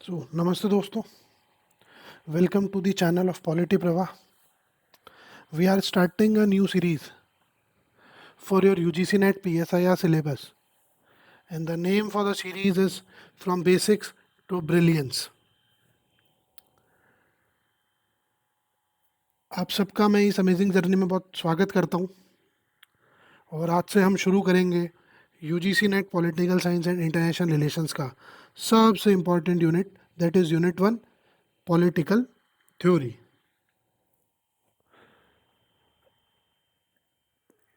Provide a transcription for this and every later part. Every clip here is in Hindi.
Namaste dosto. Welcome to the channel of Polity Prava. We are starting a new series for your UGC NET PSIR syllabus, and the name for the series is From Basics to Brilliance. आप सबका मैं इस अमेजिंग जर्नी में बहुत स्वागत करता हूँ और आज से हम शुरू करेंगे UGC NET political science and international relations का सबसे important unit, that is unit 1 political theory.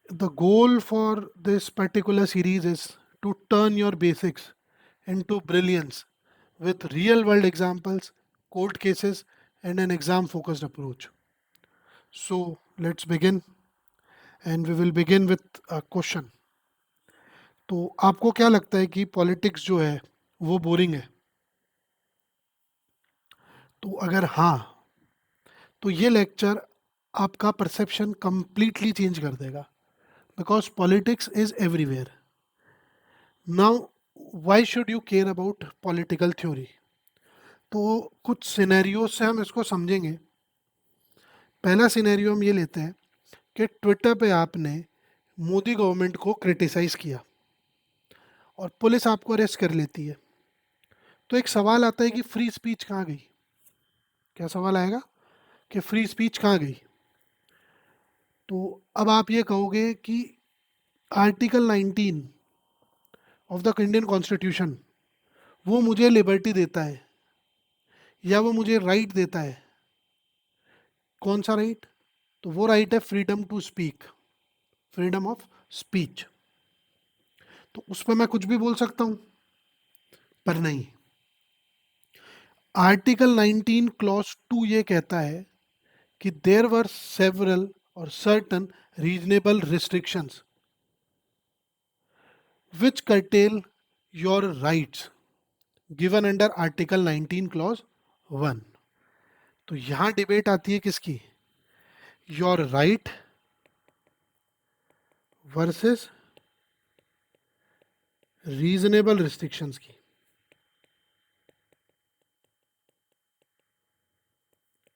The goal for this particular series is to turn your basics into brilliance with real world examples, court cases, and an exam focused approach. So let's begin, and we will begin with a question. तो आपको क्या लगता है कि पॉलिटिक्स जो है वो बोरिंग है? तो अगर हाँ, तो ये लेक्चर आपका परसेप्शन कंप्लीटली चेंज कर देगा, because politics is everywhere. Now why should you care about political theory? तो कुछ सिनेरियो से हम इसको समझेंगे. पहला सिनेरियो हम ये लेते हैं कि ट्विटर पे आपने मोदी गवर्नमेंट को क्रिटिसाइज किया और पुलिस आपको अरेस्ट कर लेती है. तो एक सवाल आता है कि फ्री स्पीच कहाँ गई? क्या सवाल आएगा कि फ्री स्पीच कहाँ गई? तो अब आप ये कहोगे कि article 19 of the Indian constitution वो मुझे लिबर्टी देता है या वो मुझे राइट देता है. कौन सा राइट? तो वो राइट है freedom to speak, freedom of speech. तो उस पर मैं कुछ भी बोल सकता हूं, पर नहीं. आर्टिकल 19 क्लॉज 2 ये कहता है कि देयर वर सेवरल और certain reasonable restrictions which curtail your rights given under article 19 clause 1. तो यहां डिबेट आती है किसकी? Your right versus reasonable restrictions की.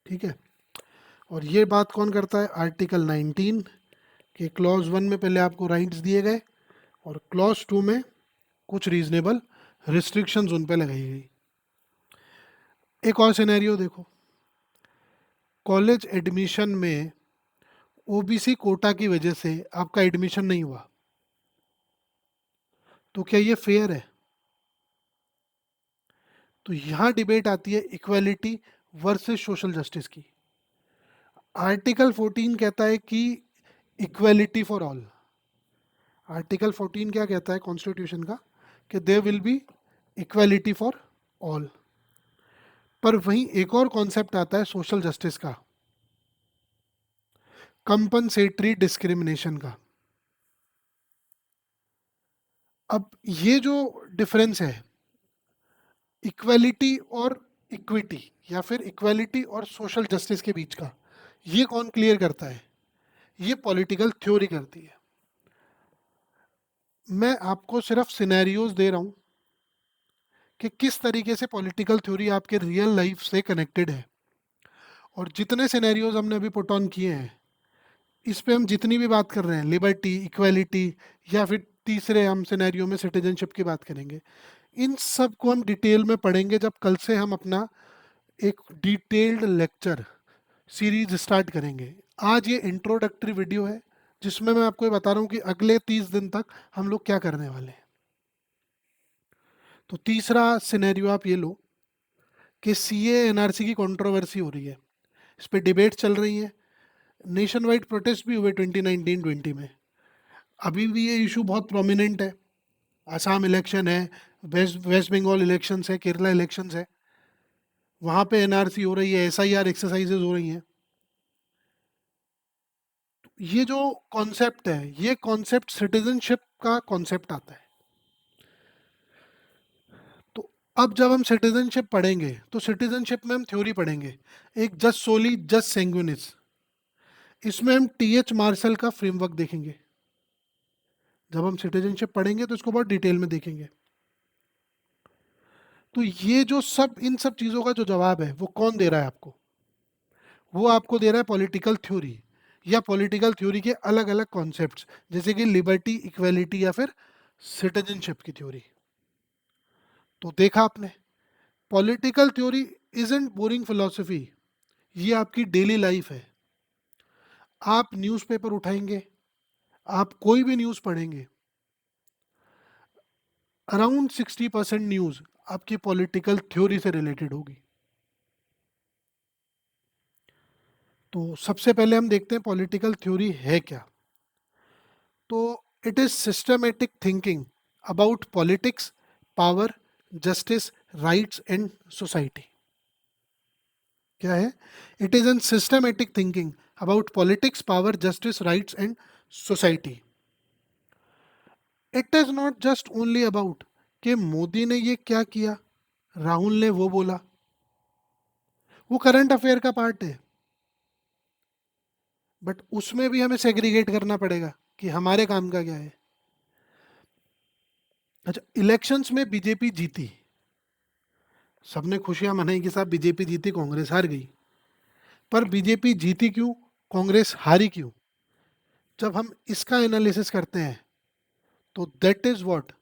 ठीक है, और ये बात कौन करता है? आर्टिकल 19 के क्लॉज 1 में पहले आपको राइट्स दिए गए और क्लॉज 2 में कुछ रीजनेबल रिस्ट्रिक्शंस उन पे लगाई गई. एक और सिनेरियो देखो. कॉलेज एडमिशन में ओबीसी कोटा की वजह से आपका एडमिशन नहीं हुआ, तो क्या ये फेयर है? तो यहां डिबेट आती है इक्वालिटी वर्सेस सोशल जस्टिस की. आर्टिकल 14 कहता है कि इक्वालिटी फॉर ऑल. आर्टिकल 14 क्या कहता है कॉन्स्टिट्यूशन का? कि there will be equality for all. पर वहीं एक और कॉन्सेप्ट आता है सोशल जस्टिस का, कंपनसेटरी डिस्क्रिमिनेशन का. अब ये जो डिफरेंस है इक्वालिटी और इक्विटी या फिर इक्वालिटी और सोशल जस्टिस के बीच का, ये कौन क्लियर करता है? ये पॉलिटिकल थ्योरी करती है. मैं आपको सिर्फ सिनेरियोज दे रहा हूं कि किस तरीके से पॉलिटिकल थ्योरी आपके रियल लाइफ से कनेक्टेड है. और जितने सिनेरियोज हमने अभी पुट ऑन किए हैं, इस पे हम जितनी भी बात कर रहे हैं, लिबर्टी, इक्वालिटी, या फिर तीसरे हम सिनेरियो में सिटीजनशिप की बात करेंगे, इन सब को हम डिटेल में पढ़ेंगे जब कल से हम अपना एक डिटेल्ड लेक्चर सीरीज स्टार्ट करेंगे. आज ये इंट्रोडक्टरी वीडियो है जिसमें मैं आपको ये बता रहा हूँ कि अगले 30 दिन तक हम लोग क्या करने वाले हैं. तो तीसरा सिनेरियो आप ये लो कि सीए एनआरसी की कंट्रोवर्सी हो रही है, इस पर डिबेट चल रही है, नेशन वाइड प्रोटेस्ट भी हुए 2019-20 में. अभी भी ये इशू बहुत प्रोमिनेंट है. आसाम इलेक्शन है, वेस्ट बंगाल इलेक्शंस है, केरला इलेक्शंस है, वहाँ पे एनआरसी हो रही है, एसआईआर एक्सरसाइजेज हो रही हैं. ये जो कॉन्सेप्ट है, ये कॉन्सेप्ट सिटीजनशिप का कॉन्सेप्ट आता है. तो अब जब हम सिटीजनशिप पढ़ेंगे तो सिटीजनशिप में हम थ्योरी पढ़ेंगे, एक जस सोली जस सेंगुइनिस. इसमें हम टीएच मार्शल का फ्रेमवर्क देखेंगे. जब हम सिटीजनशिप पढ़ेंगे तो इसको बहुत डिटेल में देखेंगे. तो ये जो सब इन सब चीज़ों का जो जवाब है वो कौन दे रहा है आपको? वो आपको दे रहा है पॉलिटिकल थ्योरी, या पॉलिटिकल थ्योरी के अलग अलग कॉन्सेप्ट्स, जैसे कि लिबर्टी, इक्वेलिटी, या फिर सिटीजनशिप की थ्योरी। तो देखा आपने, political theory isn't boring philosophy, ये आपकी डेली लाइफ है। आप न्यूज़पेपर उठाएंगे, आप कोई भी न्यूज़ पढ़ेंगे, अराउंड 60% न्यूज़ आपकी पॉलिटिकल थ्योरी से रिलेटेड होगी। तो सबसे पहले हम देखते हैं पॉलिटिकल थ्योरी है क्या। तो it is systematic thinking about politics, power, justice, rights and society. क्या है? It is an systematic thinking about politics, power, justice, rights and society. It is not just only about कि मोदी ने ये क्या किया, राहुल ने वो बोला, वो करंट अफेयर का पार्ट है, बट उसमें भी हमें सेग्रीगेट करना पड़ेगा कि हमारे काम का क्या है। अच्छा, इलेक्शंस में बीजेपी जीती, सबने खुशियां मनाई कि साहब बीजेपी जीती, कांग्रेस हार गई। पर बीजेपी जीती क्यों, कांग्रेस हारी क्यों? जब हम इसका एनालिसिस करते हैं तो that is what,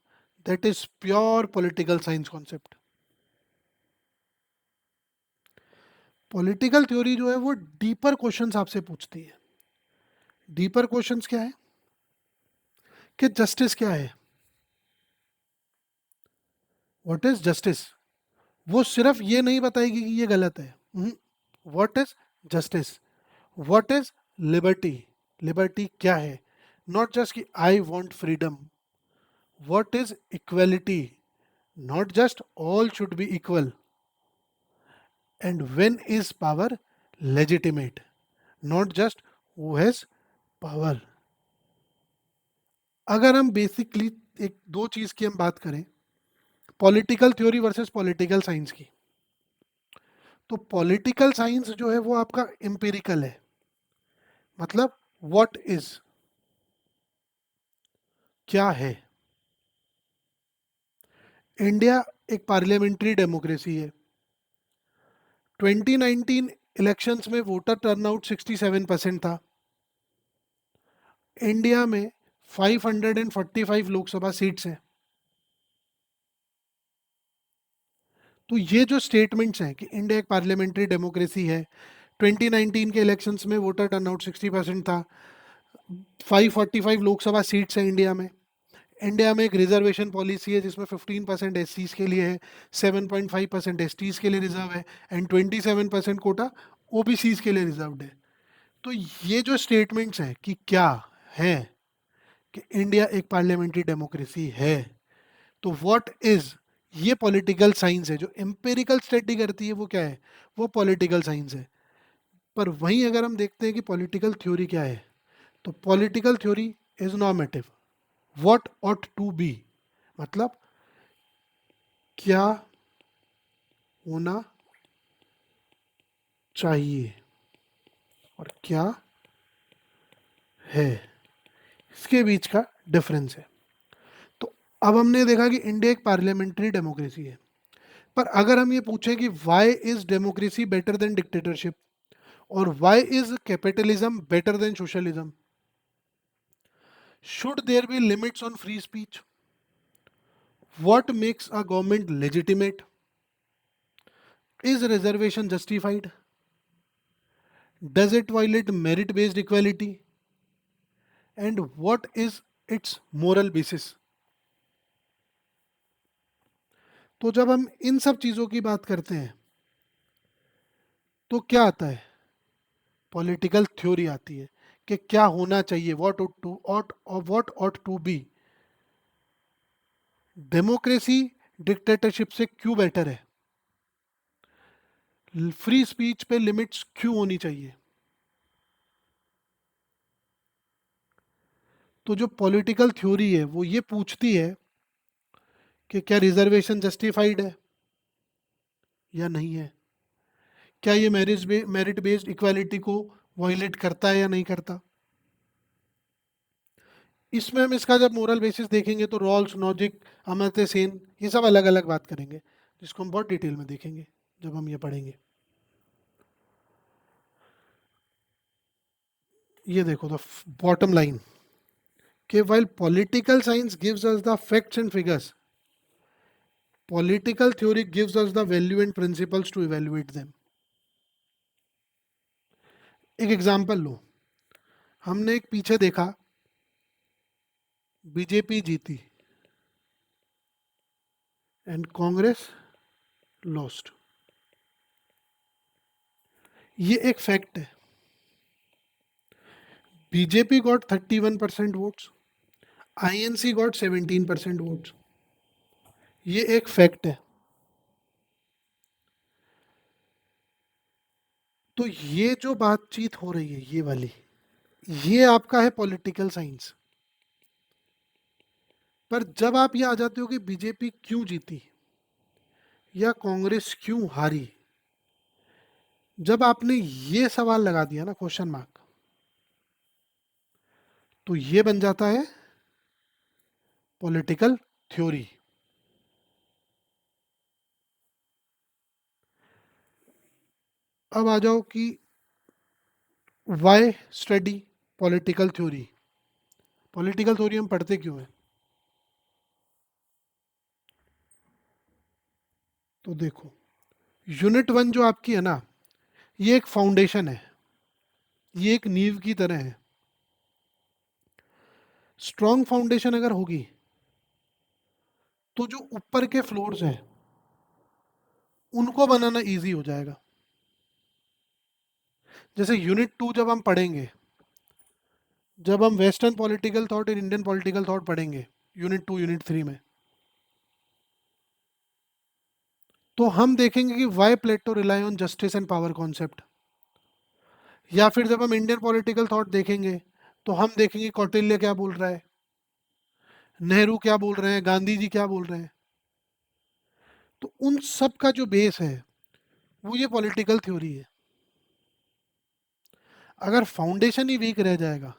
that is pure political science concept. Political theory जो है वो डीपर क्वेश्चंस आपसे पूछती है। डीपर क्वेश्चंस क्या है? कि जस्टिस क्या है, व्हाट इज जस्टिस। वो सिर्फ ये नहीं बताएगी कि ये गलत है, what is justice, what is liberty, liberty क्या है, नॉट जस्ट कि I want freedom, what is equality, not just all should be equal, and when is power legitimate, not just who has power। अगर हम बेसिकली एक दो चीज की हम बात करें, political theory versus political science की, तो पॉलिटिकल साइंस जो है वो आपका एम्पिरिकल है, मतलब व्हाट इज, क्या है। इंडिया एक पार्लियामेंट्री डेमोक्रेसी है। 2019 इलेक्शंस में वोटर टर्नआउट 67% था। इंडिया में 545 लोकसभा सीट्स हैं। तो ये जो स्टेटमेंट्स हैं कि इंडिया एक पार्लियामेंट्री डेमोक्रेसी है, 2019 के इलेक्शंस में वोटर टर्नआउट 60% था, 545 लोकसभा सीट्स हैं इंडिया में, इंडिया में एक रिजर्वेशन पॉलिसी है जिसमें 15% एस के लिए है, 7.5% एस के लिए रिजर्व है, एंड 27% कोटा ओबीसी के लिए रिजर्व्ड है। तो ये जो स्टेटमेंट्स हैं कि क्या है कि इंडिया एक पार्लियामेंट्री डेमोक्रेसी है, तो व्हाट इज, ये पॉलिटिकल साइंस है। जो एम्पिरिकल स्टडी करती है वो क्या है, वो पॉलिटिकल साइंस है। पर वहीं अगर हम देखते हैं कि पॉलिटिकल थ्योरी क्या है, तो political theory is normative, what ought to be, मतलब क्या होना चाहिए और क्या है, इसके बीच का डिफरेंस है। तो अब हमने देखा कि इंडिया एक पार्लियामेंट्री डेमोक्रेसी है, पर अगर हम ये पूछें कि why is democracy better than dictatorship, और why is capitalism better than socialism, should there be limits on free speech, what makes a government legitimate, is reservation justified, does it violate merit based equality, and what is its moral basis। तो जब हम इन सब चीज़ों की बात करते हैं तो क्या आता है, पॉलिटिकल थ्योरी आती है कि क्या होना चाहिए, what ought to be. Democracy dictatorship से क्यों बेटर है, फ्री स्पीच पे लिमिट्स क्यों होनी चाहिए। तो जो पॉलिटिकल थ्योरी है वो ये पूछती है कि क्या रिजर्वेशन जस्टिफाइड है या नहीं है, क्या ये मेरिट बेस्ड इक्वालिटी को वायलेट करता है या नहीं करता। इसमें हम इसका जब मोरल बेसिस देखेंगे तो रॉल्स, नॉजिक, अमर्त्य सेन, ये सब अलग अलग बात करेंगे। जिसको हम बहुत डिटेल में देखेंगे जब हम ये पढ़ेंगे। ये देखो द बॉटम लाइन कि while political science gives us the facts and figures, political theory gives us the value and principles to evaluate them. एक एग्जांपल लो, हमने एक पीछे देखा, बीजेपी जीती एंड कांग्रेस लॉस्ट। ये एक फैक्ट है। BJP got 31% votes, INC got 17% votes. ये एक फैक्ट है। तो ये जो बातचीत हो रही है ये वाली, ये आपका है पॉलिटिकल साइंस। पर जब आप ये आ जाते हो कि बीजेपी क्यों जीती या कांग्रेस क्यों हारी, जब आपने ये सवाल लगा दिया ना, क्वेश्चन मार्क, तो ये बन जाता है पॉलिटिकल थ्योरी। अब आ जाओ कि why study political theory. Political theory हम पढ़ते क्यों हैं? तो देखो, यूनिट 1 जो आपकी है ना, ये एक फाउंडेशन है, ये एक नींव की तरह है। स्ट्रॉन्ग फाउंडेशन अगर होगी तो जो ऊपर के फ्लोर्स हैं उनको बनाना इजी हो जाएगा। जैसे यूनिट 2 जब हम पढ़ेंगे, जब हम वेस्टर्न पॉलिटिकल थॉट और इंडियन पॉलिटिकल थॉट पढ़ेंगे यूनिट 2 यूनिट 3 में, तो हम देखेंगे कि why Plato rely on justice and power concept. या फिर जब हम इंडियन पॉलिटिकल थॉट देखेंगे तो हम देखेंगे कौटिल्य क्या बोल रहा है, नेहरू क्या बोल रहे हैं, गांधी जी क्या बोल रहे हैं। तो उन सब का जो बेस है वो ये पॉलिटिकल थ्योरी है। अगर फाउंडेशन ही वीक रह जाएगा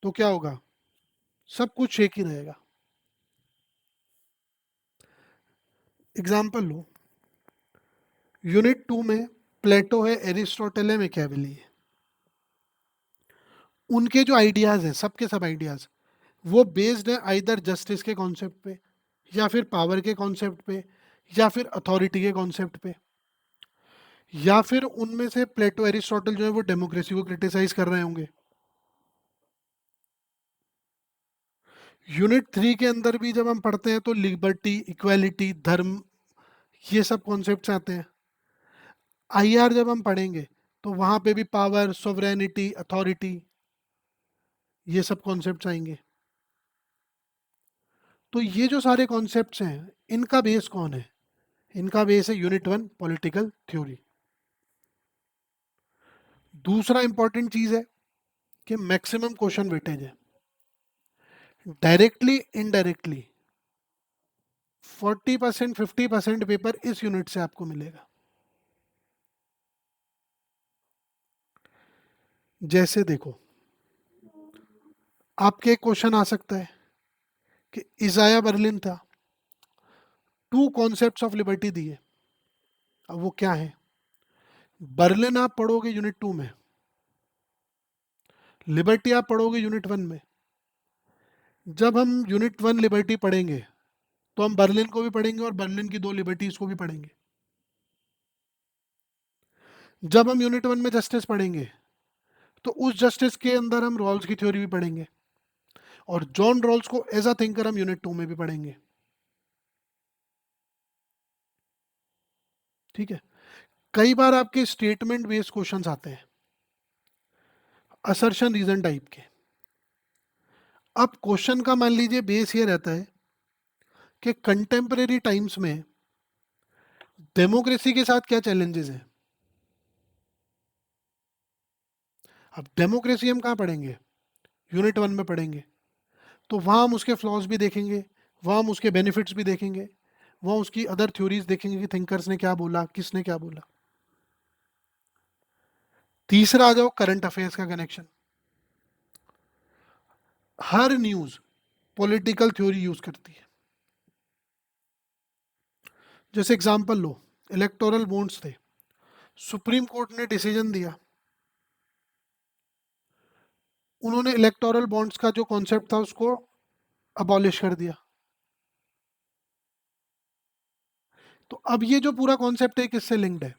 तो क्या होगा? सब कुछ एक ही रहेगा। एग्जाम्पल लो, यूनिट 2 में प्लेटो है, एरिस्टोटल है, मैकियावेली है। उनके जो आइडियाज हैं, सबके सब आइडियाज, वो बेस्ड है आइदर जस्टिस के कॉन्सेप्ट पे, या फिर पावर के कॉन्सेप्ट पे, या फिर अथॉरिटी के कॉन्सेप्ट पे, या फिर उनमें से प्लेटो एरिस्टोटल जो है वो डेमोक्रेसी को क्रिटिसाइज कर रहे होंगे। यूनिट 3 के अंदर भी जब हम पढ़ते हैं तो लिबर्टी, इक्वालिटी, धर्म, ये सब कॉन्सेप्ट्स आते हैं। आईआर जब हम पढ़ेंगे तो वहां पे भी पावर, सोवरेनिटी, अथॉरिटी, ये सब कॉन्सेप्ट्स आएंगे। तो ये जो सारे कॉन्सेप्ट्स हैं, इनका बेस कौन है? इनका बेस है यूनिट 1 पॉलिटिकल थ्योरी। दूसरा इंपॉर्टेंट चीज है कि मैक्सिमम क्वेश्चन वेटेज है। डायरेक्टली इनडायरेक्टली 40% 50% पेपर इस यूनिट से आपको मिलेगा। जैसे देखो, आपके एक क्वेश्चन आ सकता है कि इजाया बर्लिन था, 2 कॉन्सेप्ट्स ऑफ लिबर्टी दिए। अब वो क्या है? बर्लिन आप पढ़ोगे यूनिट 2 में, लिबर्टी आप पढ़ोगे यूनिट 1 में। जब हम यूनिट 1 लिबर्टी पढ़ेंगे तो हम बर्लिन को भी पढ़ेंगे और बर्लिन की 2 लिबर्टीज को भी पढ़ेंगे। जब हम यूनिट 1 में जस्टिस पढ़ेंगे तो उस जस्टिस के अंदर हम रॉल्स की थ्योरी भी पढ़ेंगे, और जॉन रॉल्स को एज अ थिंकर हम यूनिट 2 में भी पढ़ेंगे। ठीक है। कई बार आपके स्टेटमेंट बेस्ड क्वेश्चंस आते हैं, असर्शन रीजन टाइप के। अब क्वेश्चन का मान लीजिए बेस ये रहता है कि कंटेम्परेरी टाइम्स में डेमोक्रेसी के साथ क्या चैलेंजेस हैं। अब डेमोक्रेसी हम कहाँ पढ़ेंगे? यूनिट 1 में पढ़ेंगे। तो वहाँ हम उसके फ्लॉज भी देखेंगे, वहाँ हम उसके बेनिफिट्स भी देखेंगे, वहाँ उसकी अदर थ्योरीज देखेंगे कि थिंकर्स ने क्या बोला, किसने क्या बोला। तीसरा आ जाओ करंट अफेयर्स का कनेक्शन। हर न्यूज़ पॉलिटिकल थ्योरी यूज करती है। जैसे एग्जांपल लो, इलेक्टोरल बॉन्ड्स थे, सुप्रीम कोर्ट ने डिसीजन दिया, उन्होंने इलेक्टोरल बॉन्ड्स का जो कॉन्सेप्ट था उसको अबॉलिश कर दिया। तो अब ये जो पूरा कॉन्सेप्ट है किससे लिंक्ड है?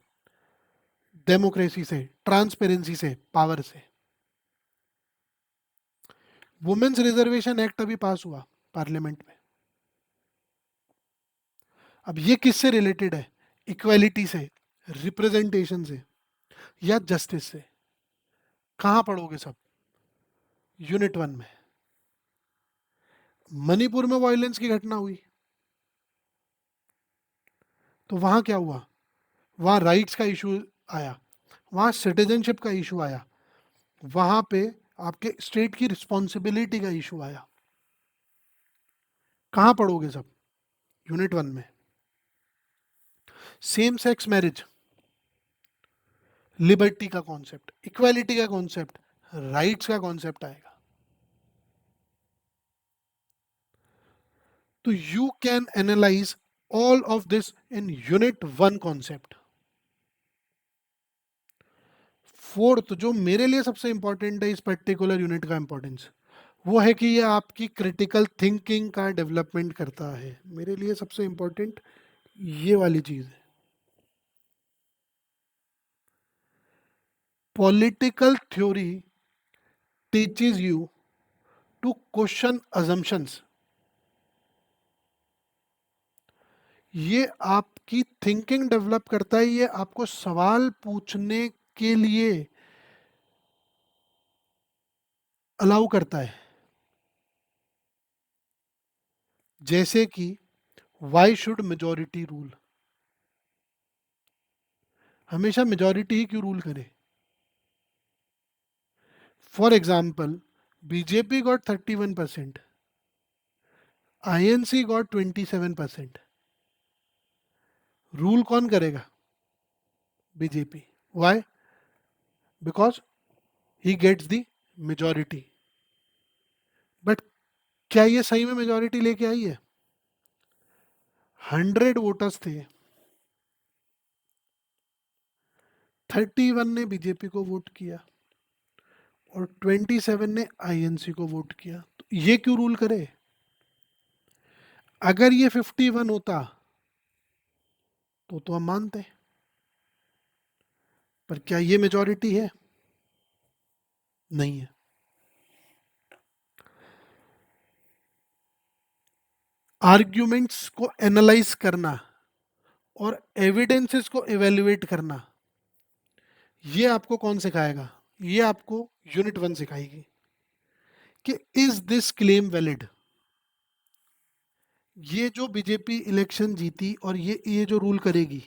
डेमोक्रेसी से, ट्रांसपेरेंसी से, पावर से। वुमेन्स रिजर्वेशन एक्ट अभी पास हुआ पार्लियामेंट में, अब ये किससे रिलेटेड है? इक्वालिटी से, रिप्रेजेंटेशन से, या जस्टिस से? कहाँ पढ़ोगे सब? यूनिट 1 में। मणिपुर में वायलेंस की घटना हुई, तो वहां क्या हुआ? वहां राइट्स का इशू आया, वहां सिटीजनशिप का इशू आया, वहां पे आपके स्टेट की रिस्पॉन्सिबिलिटी का इशू आया। कहाँ पढ़ोगे सब? यूनिट 1 में। सेम सेक्स मैरिज, लिबर्टी का कॉन्सेप्ट, इक्वालिटी का कॉन्सेप्ट, राइट्स का कॉन्सेप्ट आएगा। तो you can analyse all of this in unit 1 concept. Fourth, जो मेरे लिए सबसे इंपॉर्टेंट है इस पर्टिकुलर यूनिट का इंपॉर्टेंस, वो है कि ये आपकी क्रिटिकल थिंकिंग का डेवलपमेंट करता है। मेरे लिए सबसे इंपॉर्टेंट ये वाली चीज है। Political theory teaches you to question assumptions। ये आपकी थिंकिंग डेवलप करता है, ये आपको सवाल पूछने के लिए अलाउ करता है। जैसे कि वाई शुड मेजोरिटी रूल? हमेशा मेजोरिटी ही क्यों रूल करे? For example, BJP got 31%, INC got 27%। Rule कौन करेगा? BJP. Why? Because he gets the majority. But क्या ये सही में मेजोरिटी लेके आई है? 100 वोटर्स थे, 31 ने बीजेपी को वोट किया और 27 ने आईएनसी को वोट किया। तो ये क्यों रूल करे? अगर ये 51 होता तो हम मानते, पर क्या ये मेजोरिटी है? नहीं है। आर्ग्यूमेंट्स को एनालाइज करना और एविडेंसेस को एवेल्युएट करना, ये आपको कौन सिखाएगा? ये आपको यूनिट 1 सिखाएगी कि इज दिस क्लेम वैलिड। ये जो बीजेपी इलेक्शन जीती और ये जो रूल करेगी,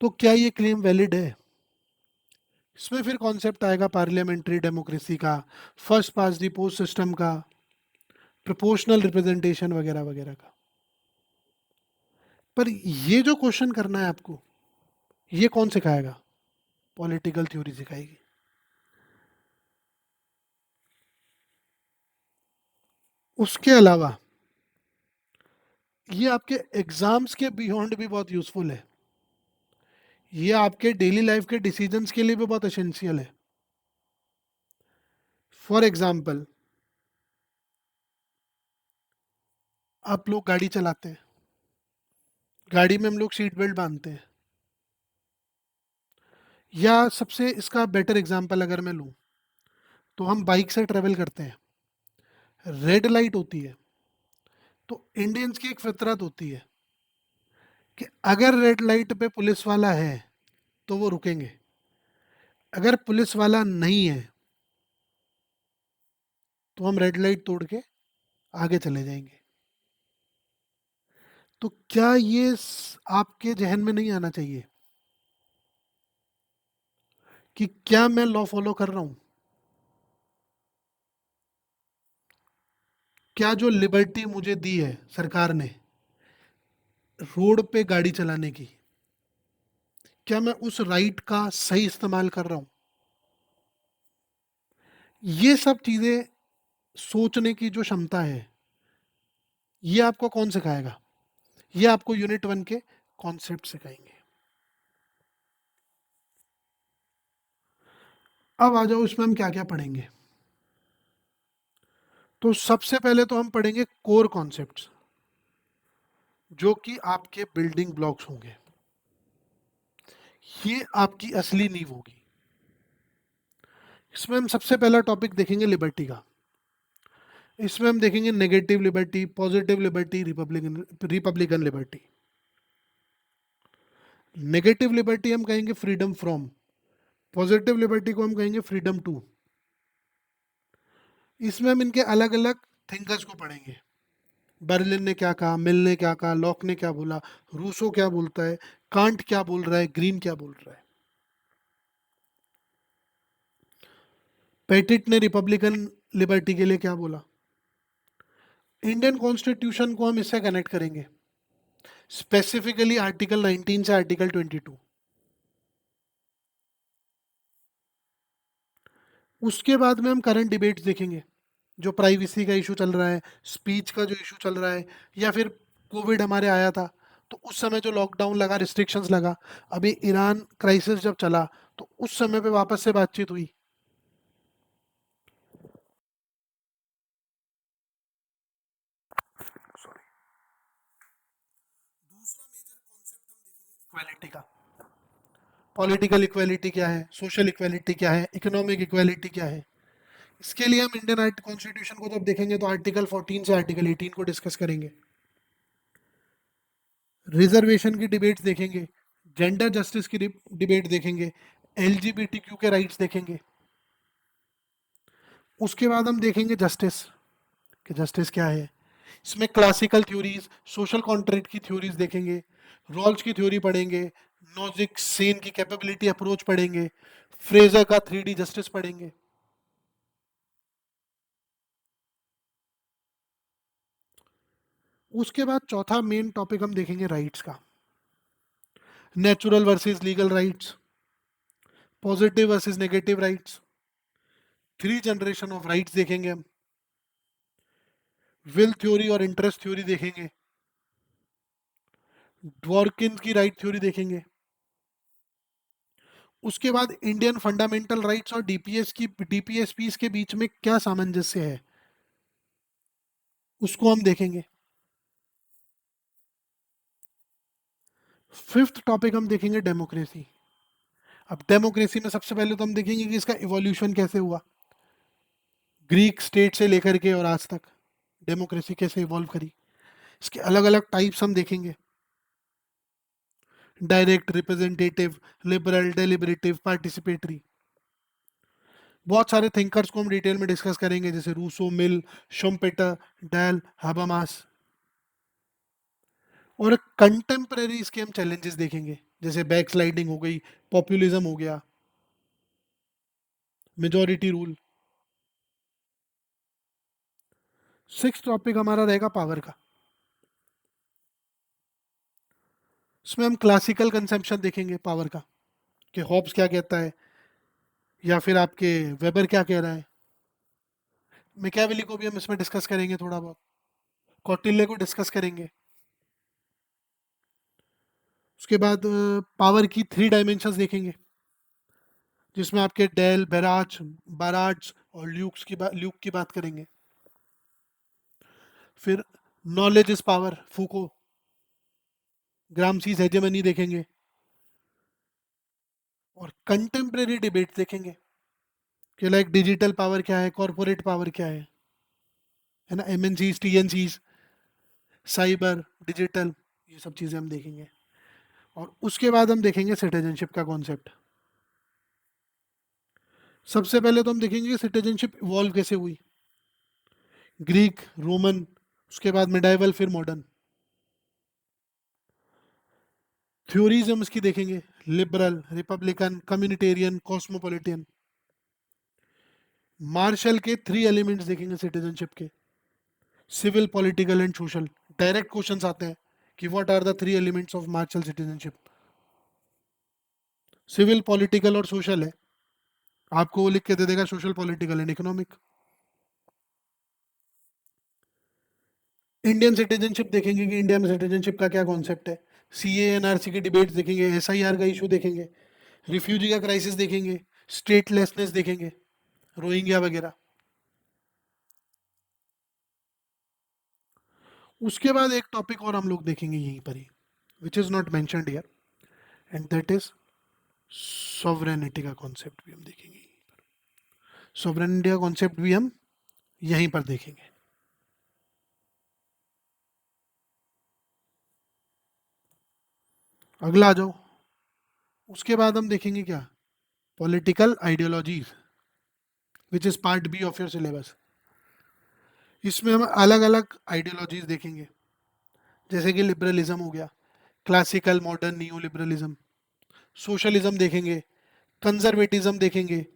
तो क्या ये क्लेम वैलिड है? इसमें फिर कॉन्सेप्ट आएगा पार्लियामेंट्री डेमोक्रेसी का, first pass the post system का, प्रोपोर्शनल रिप्रेजेंटेशन वगैरह वगैरह का। पर ये जो क्वेश्चन करना है आपको, ये कौन सिखाएगा? पॉलिटिकल थ्योरी सिखाएगी। उसके अलावा ये आपके एग्जाम्स के बियॉन्ड भी बहुत यूजफुल है। ये आपके डेली लाइफ के डिसीजंस के लिए भी बहुत एसेंशियल है। फॉर एग्जाम्पल, आप लोग गाड़ी चलाते हैं, गाड़ी में हम लोग सीट बेल्ट बांधते हैं। या सबसे इसका बेटर एग्जाम्पल अगर मैं लूँ, तो हम बाइक से ट्रेवल करते हैं, रेड लाइट होती है, तो इंडियंस की एक फितरत होती है कि अगर रेड लाइट पे पुलिस वाला है तो वो रुकेंगे, अगर पुलिस वाला नहीं है तो हम रेड लाइट तोड़ के आगे चले जाएंगे। तो क्या ये आपके जहन में नहीं आना चाहिए कि क्या मैं लॉ फॉलो कर रहा हूं? क्या जो लिबर्टी मुझे दी है सरकार ने रोड पे गाड़ी चलाने की, क्या मैं उस राइट का सही इस्तेमाल कर रहा हूं? ये सब चीजें सोचने की जो क्षमता है, ये आपको कौन सिखाएगा? ये आपको यूनिट 1 के कॉन्सेप्ट सिखाएंगे। अब आ जाओ इसमें हम क्या क्या पढ़ेंगे। तो सबसे पहले तो हम पढ़ेंगे कोर कॉन्सेप्ट्स, जो कि आपके बिल्डिंग ब्लॉक्स होंगे। ये आपकी असली नींव होगी। इसमें हम सबसे पहला टॉपिक देखेंगे लिबर्टी का। इसमें हम देखेंगे negative liberty, positive liberty, Republican Republican liberty. Negative liberty हम कहेंगे फ्रीडम फ्रॉम, पॉजिटिव लिबर्टी को हम कहेंगे फ्रीडम टू। इसमें हम इनके अलग अलग थिंकर्स को पढ़ेंगे। बर्लिन ने क्या कहा, मिल ने क्या कहा, लॉक ने क्या बोला, रूसो क्या बोलता है, कांट क्या बोल रहा है, ग्रीन क्या बोल रहा है। पेटिट ने रिपब्लिकन लिबर्टी के लिए क्या बोला। इंडियन कॉन्स्टिट्यूशन को हम इससे कनेक्ट करेंगे, स्पेसिफिकली आर्टिकल 19 से आर्टिकल 22। उसके बाद में हम करंट डिबेट्स देखेंगे, जो प्राइवेसी का इशू चल रहा है, स्पीच का जो इशू चल रहा है, या फिर कोविड हमारे आया था तो उस समय जो लॉकडाउन लगा, रिस्ट्रिक्शंस लगा, अभी ईरान क्राइसिस जब चला तो उस समय पे वापस से बातचीत हुई। इक्वालिटी का, पॉलिटिकल इक्वालिटी क्या है, सोशल इक्वालिटी क्या है, इकोनॉमिक इक्वालिटी क्या है। इसके लिए हम इंडियन आर्ट कॉन्स्टिट्यूशन को जब देखेंगे तो आर्टिकल 14 से आर्टिकल 18 को डिस्कस करेंगे। रिजर्वेशन की डिबेट्स देखेंगे, जेंडर जस्टिस की डिबेट देखेंगे, एलजीबीटीक्यू के राइट्स देखेंगे। उसके बाद हम देखेंगे जस्टिस, कि जस्टिस क्या है। इसमें क्लासिकल थ्योरीज, सोशल कॉन्ट्रैक्ट की थ्योरीज देखेंगे, रॉल्स की थ्योरी पढ़ेंगे, नॉजिक सेन की कैपेबिलिटी अप्रोच पढ़ेंगे, फ्रेजर का 3D जस्टिस पढ़ेंगे। उसके बाद चौथा मेन टॉपिक हम देखेंगे राइट्स का, natural versus legal rights, positive versus negative rights, 3 generation of rights देखेंगे हम, विल थ्योरी और इंटरेस्ट थ्योरी देखेंगे, ड्वॉर्किन की राइट थ्योरी देखेंगे। उसके बाद इंडियन फंडामेंटल राइट्स और डीपीएसपीस के बीच में क्या सामंजस्य है, उसको हम देखेंगे। फिफ्थ टॉपिक हम देखेंगे डेमोक्रेसी। अब डेमोक्रेसी में सबसे पहले तो हम देखेंगे कि इसका इवोल्यूशन कैसे हुआ, ग्रीक स्टेट से लेकर के और आज तक डेमोक्रेसी कैसे इवॉल्व करी। इसके अलग अलग टाइप्स हम देखेंगे, direct, representative, liberal, deliberative, participatory. बहुत सारे थिंकर्स को हम डिटेल में डिस्कस करेंगे, जैसे रूसो, मिल, शुम्पेटर, डेल, हाबरमास। और कंटेम्परेरी इसके हम चैलेंजेस देखेंगे, जैसे बैक स्लाइडिंग हो गई, पॉपुलिज्म हो गया, मेजोरिटी रूल। सिक्स टॉपिक हमारा रहेगा पावर का। इसमें हम क्लासिकल कंसेप्शन देखेंगे पावर का, कि हॉब्स क्या कहता है, या फिर आपके वेबर क्या कह रहा है। मैकियावेली को भी हम इसमें डिस्कस करेंगे थोड़ा बहुत, कौटिल्य को डिस्कस करेंगे। उसके बाद पावर की 3 डायमेंशंस देखेंगे, जिसमें आपके डेल, बेराच, बाराज और ल्यूक की बात करेंगे। फिर नॉलेज इज पावर, फूको, ग्रामसीज हेजेमनी देखेंगे। और कंटेम्प्रेरी डिबेट देखेंगे, कि लाइक डिजिटल पावर क्या है, कॉर्पोरेट पावर क्या है ना, एमएनसीज, टीएनसीज, साइबर, डिजिटल, ये सब चीज़ें हम देखेंगे। और उसके बाद हम देखेंगे सिटीजनशिप का कॉन्सेप्ट। सबसे पहले तो हम देखेंगे सिटीजनशिप इवॉल्व कैसे हुई, ग्रीक, रोमन, उसके बाद मिडाइवल, फिर मॉडर्न। थ्योरीज हम इसकी देखेंगे, liberal, republican, communitarian, cosmopolitan. Marshall के 3 एलिमेंट्स देखेंगे सिटीजनशिप के, civil, political and social. Direct questions आते हैं कि what are the 3 elements of Marshall citizenship. Civil, political और सोशल है, आपको वो लिख के दे देगा, social, political and economic. Indian citizenship देखेंगे कि इंडिया में सिटीजनशिप का क्या कॉन्सेप्ट है, सीए एनआरसी की डिबेट देखेंगे, एसआईआर का इशू देखेंगे, रिफ्यूजी का क्राइसिस देखेंगे, स्टेटलेसनेस देखेंगे, रोहिंग्या वगैरह। उसके बाद एक टॉपिक और हम लोग देखेंगे यहीं पर ही, which is not mentioned here, and that is sovereignty का कॉन्सेप्ट भी हम देखेंगे। सॉवरेनिटी का कॉन्सेप्ट भी हम यहीं पर देखेंगे। अगला आ जाओ। उसके बाद हम देखेंगे क्या, political ideologies, which is part B of your syllabus. इसमें हम अलग अलग आइडियोलॉजीज देखेंगे, जैसे कि लिबरलिज्म हो गया, classical modern neo liberalism, socialism देखेंगे, कंजर्वेटिज्म देखेंगे,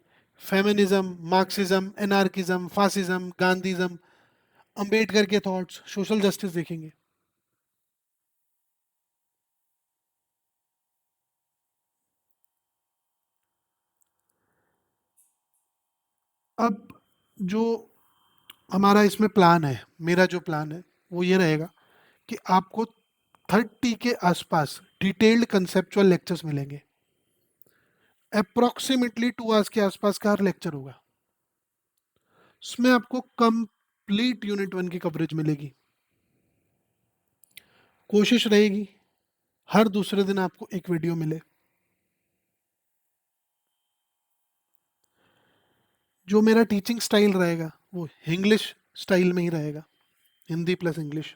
feminism, Marxism, anarchism, fascism, गांधीज्म, Ambedkar के थॉट्स, सोशल जस्टिस देखेंगे। अब जो हमारा इसमें प्लान है, मेरा जो प्लान है वो ये रहेगा कि आपको 30 के आसपास डिटेल्ड कंसेप्चुअल लेक्चर्स मिलेंगे। अप्रोक्सीमेटली 2 आवर्स के आसपास का हर लेक्चर होगा। उसमें आपको कंप्लीट यूनिट 1 की कवरेज मिलेगी। कोशिश रहेगी हर दूसरे दिन आपको एक वीडियो मिले। जो मेरा टीचिंग स्टाइल रहेगा वो इंग्लिश स्टाइल में ही रहेगा, हिंदी प्लस इंग्लिश।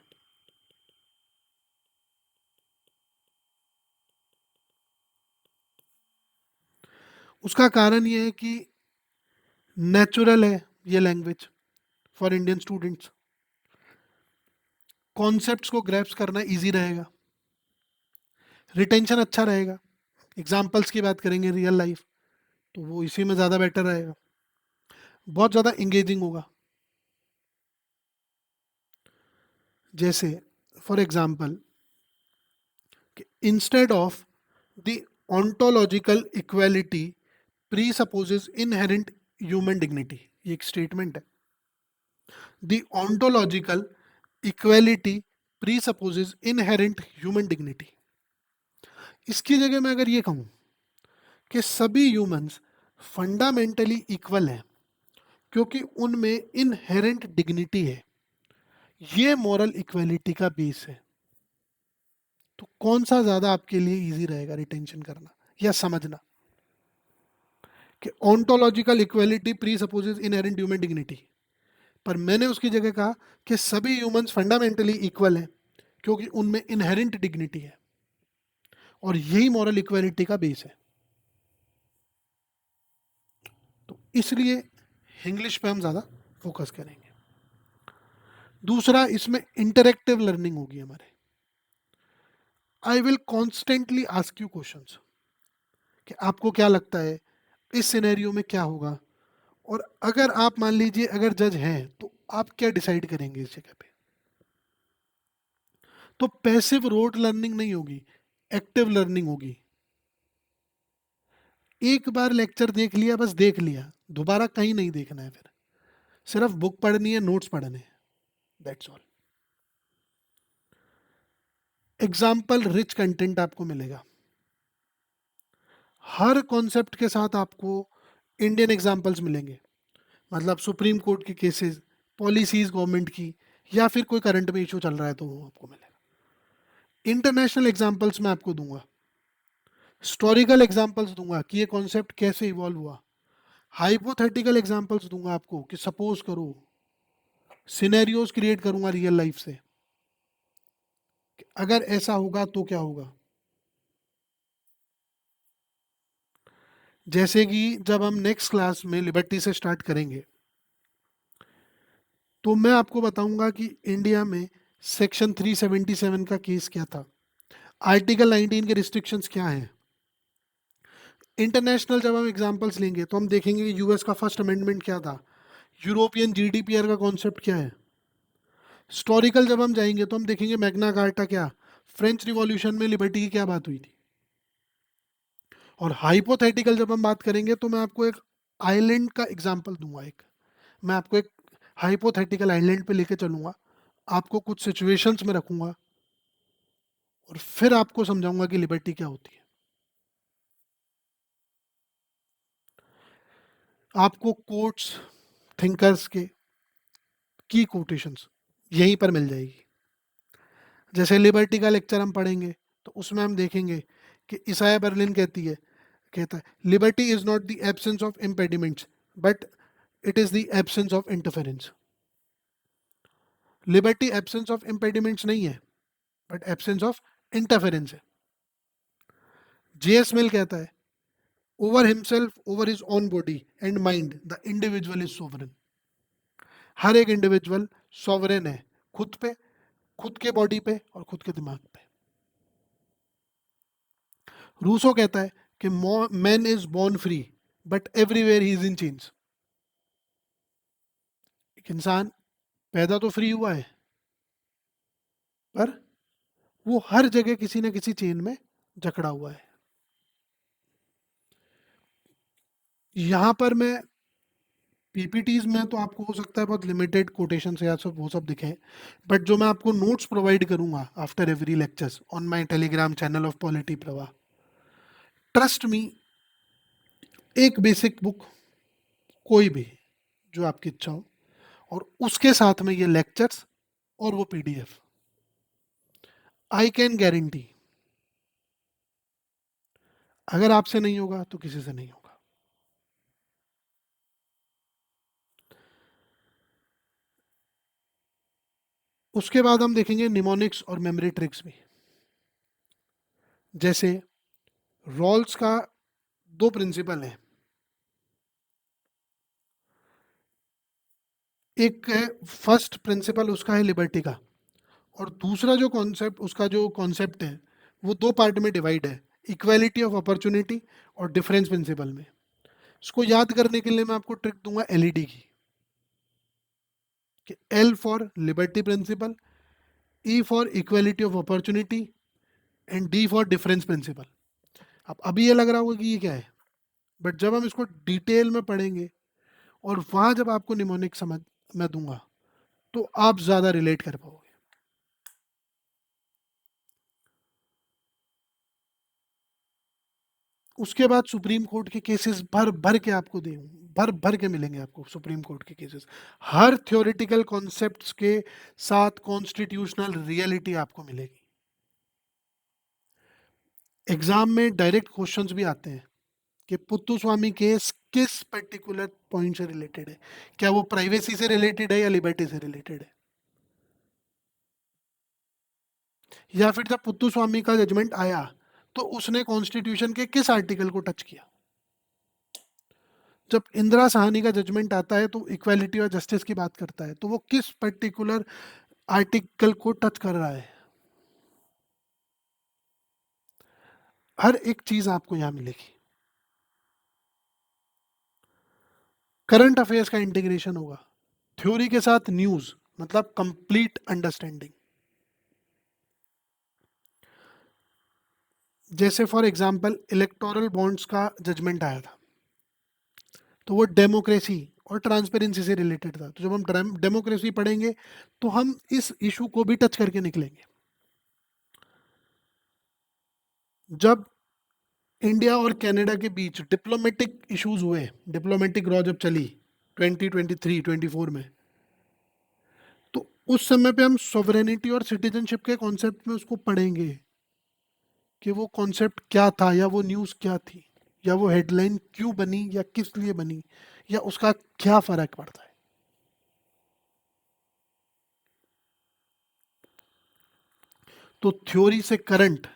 उसका कारण ये है कि नेचुरल है ये language for Indian students. Concepts को ग्रैप्स करना इजी रहेगा, रिटेंशन अच्छा रहेगा। एग्जाम्पल्स की बात करेंगे रियल लाइफ, तो वो इसी में ज़्यादा बेटर रहेगा। बहुत ज़्यादा इंगेजिंग होगा। जैसे for example, instead of the ontological equality presupposes inherent human dignity, ये एक स्टेटमेंट है। The ontological equality presupposes inherent human dignity। इसकी जगह मैं अगर ये कहूं कि सभी ह्यूमंस फंडामेंटली इक्वल हैं क्योंकि उनमें इनहेरेंट डिग्निटी है, ये मॉरल इक्वलिटी का बेस है, तो कौन सा ज्यादा आपके लिए इजी रहेगा रिटेंशन करना या समझना, कि ontological equality pre spouses inherent human dignity, पर मैंने उसकी जगह कहा कि सभी ह्यूमंस फंडामेंटली इक्वल हैं क्योंकि उनमें इनहेरेंट डिग्निटी है, और यही मॉरल इक्वलिटी का बेस है। तो इसलिए इंग्लिश पे हम ज़्यादा फोकस करेंगे। दूसरा, इसमें इंटरेक्टिव लर्निंग होगी हमारे। I will constantly ask you questions कि आपको क्या लगता है इस सिनेरियो में क्या होगा, और अगर आप मान लीजिए अगर जज हैं तो आप क्या डिसाइड करेंगे इस जगह पे। तो पैसिव रोट लर्निंग नहीं होगी, एक्टिव लर्निंग होगी। एक बार लेक्चर देख लिया, बस देख लिया, दोबारा कहीं नहीं देखना है, फिर सिर्फ बुक पढ़नी है, नोट्स पढ़ने हैं, that's all. Example rich content आपको मिलेगा हर कॉन्सेप्ट के साथ। आपको इंडियन एग्जाम्पल्स मिलेंगे, मतलब सुप्रीम कोर्ट की केसेस, पॉलिसीज गवर्नमेंट की, या फिर कोई करंट में इशू चल रहा है तो वो आपको मिलेगा। इंटरनेशनल एग्जाम्पल्स मैं आपको दूंगा, हिस्टोरिकल एग्जाम्पल्स दूंगा कि ये कॉन्सेप्ट कैसे इवॉल्व हुआ, हाइपोथेटिकल एग्जाम्पल्स दूंगा आपको कि सपोज करो, सिनेरियोज क्रिएट करूंगा रियल लाइफ से कि अगर ऐसा होगा तो क्या होगा। जैसे कि जब हम नेक्स्ट क्लास में लिबर्टी से स्टार्ट करेंगे तो मैं आपको बताऊंगा कि इंडिया में सेक्शन 377 का केस क्या था, आर्टिकल 19 के रिस्ट्रिक्शंस क्या हैं। इंटरनेशनल जब हम एग्जांपल्स लेंगे तो हम देखेंगे कि यूएस का फर्स्ट अमेंडमेंट क्या था, यूरोपियन जीडीपीआर का कॉन्सेप्ट क्या है। हिस्टोरिकल जब हम जाएंगे तो हम देखेंगे मैग्ना कार्टा क्या, फ्रेंच रिवॉल्यूशन में लिबर्टी की क्या बात हुई थी। और हाइपोथेटिकल जब हम बात करेंगे तो मैं आपको एक आइलैंड का एग्जांपल दूंगा। एक मैं आपको एक हाइपोथेटिकल आइलैंड पे लेके चलूंगा, आपको कुछ सिचुएशंस में रखूंगा और फिर आपको समझाऊंगा कि लिबर्टी क्या होती है। आपको कोट्स, थिंकर्स के की कोटेशंस यहीं पर मिल जाएगी। जैसे लिबर्टी का लेक्चर हम पढ़ेंगे तो उसमें हम देखेंगे कि इसाया बर्लिन कहता है liberty is not the absence of impediments but it is the absence of interference. Liberty absence of impediments नहीं है बट एब्सेंस ऑफ इंटरफेरेंस है। जेएस मिल कहता है over himself, over his own body and mind the individual is sovereign. हर एक इंडिविजुअल सॉवरेन है खुद पे, खुद के बॉडी पे और खुद के दिमाग पे। रूसो कहता है कि man is born free but everywhere he is in change. एक इंसान पैदा तो फ्री हुआ है पर वो हर जगह किसी न किसी चेन में जकड़ा हुआ है। यहां पर मैं पीपीटीज में तो आपको हो सकता है बहुत लिमिटेड कोटेशन या सब वो सब दिखे, बट जो मैं आपको नोट्स प्रोवाइड करूंगा after every lectures on my Telegram channel of polity प्रवाह, ट्रस्ट मी, एक बेसिक बुक कोई भी जो आपकी इच्छा हो और उसके साथ में ये लेक्चर्स और वो पीडीएफ, आई कैन गारंटी अगर आपसे नहीं होगा तो किसी से नहीं होगा। उसके बाद हम देखेंगे निमोनिक्स और मेमोरी ट्रिक्स भी। जैसे रॉल्स का दो प्रिंसिपल है, एक है फर्स्ट प्रिंसिपल उसका है लिबर्टी का, और दूसरा जो कॉन्सेप्ट उसका जो कॉन्सेप्ट है वो दो पार्ट में डिवाइड है, इक्वालिटी ऑफ अपॉर्चुनिटी और डिफरेंस प्रिंसिपल में। इसको याद करने के लिए मैं आपको ट्रिक दूंगा एलईडी की, कि L for liberty principle, E for equality of opportunity and D for difference principle. अब अभी ये लग रहा होगा कि ये क्या है, बट जब हम इसको डिटेल में पढ़ेंगे और वहां जब आपको निमोनिक समझ मैं दूंगा तो आप ज्यादा रिलेट कर पाओगे। उसके बाद सुप्रीम कोर्ट के केसेस भर भर के आपको दे, भर भर के मिलेंगे आपको सुप्रीम कोर्ट के केसेस। हर थ्योरेटिकल कॉन्सेप्ट्स के साथ कॉन्स्टिट्यूशनल रियलिटी आपको मिलेगी। एग्जाम में डायरेक्ट क्वेश्चंस भी आते हैं कि पुत्तुस्वामी केस किस पर्टिकुलर पॉइंट से रिलेटेड है, क्या वो प्राइवेसी से रिलेटेड है या लिबर्टी से रिलेटेड है, या फिर जब पुत्तुस्वामी का जजमेंट आया तो उसने कॉन्स्टिट्यूशन के किस आर्टिकल को टच किया। जब इंदिरा साहनी का जजमेंट आता है तो इक्वालिटी और जस्टिस की बात करता है, तो वो किस पर्टिकुलर आर्टिकल को टच कर रहा है। हर एक चीज आपको यहाँ मिलेगी। करंट अफेयर्स का इंटीग्रेशन होगा थ्योरी के साथ, न्यूज मतलब कंप्लीट अंडरस्टैंडिंग। जैसे फॉर एग्जांपल इलेक्टोरल बॉन्ड्स का जजमेंट आया था तो वो डेमोक्रेसी और ट्रांसपेरेंसी से रिलेटेड था, तो जब हम डेमोक्रेसी पढ़ेंगे तो हम इस इशू को भी टच करके निकलेंगे। जब इंडिया और कनाडा के बीच डिप्लोमेटिक इश्यूज हुए, डिप्लोमेटिक रॉ जब चली 2023 24 में, तो उस समय पे हम सॉवरेनिटी और सिटीजनशिप के कॉन्सेप्ट में उसको पढ़ेंगे कि वो कॉन्सेप्ट क्या था या वो न्यूज़ क्या थी या वो हेडलाइन क्यों बनी या किस लिए बनी या उसका क्या फर्क पड़ता है। तो थ्योरी से करंट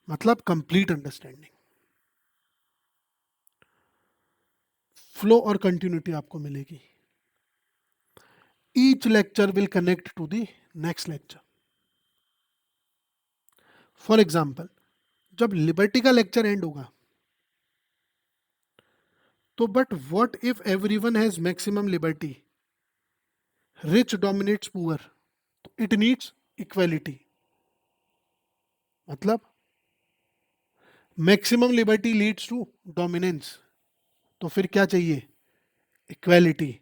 मतलब कंप्लीट अंडरस्टैंडिंग, फ्लो और कंटिन्यूटी आपको मिलेगी। Each lecture will connect to the next lecture. For example जब लिबर्टी का लेक्चर एंड होगा तो but what if everyone has maximum liberty, rich dominates poor, it needs equality. मतलब maximum liberty leads to dominance, तो फिर क्या चाहिए, इक्वालिटी।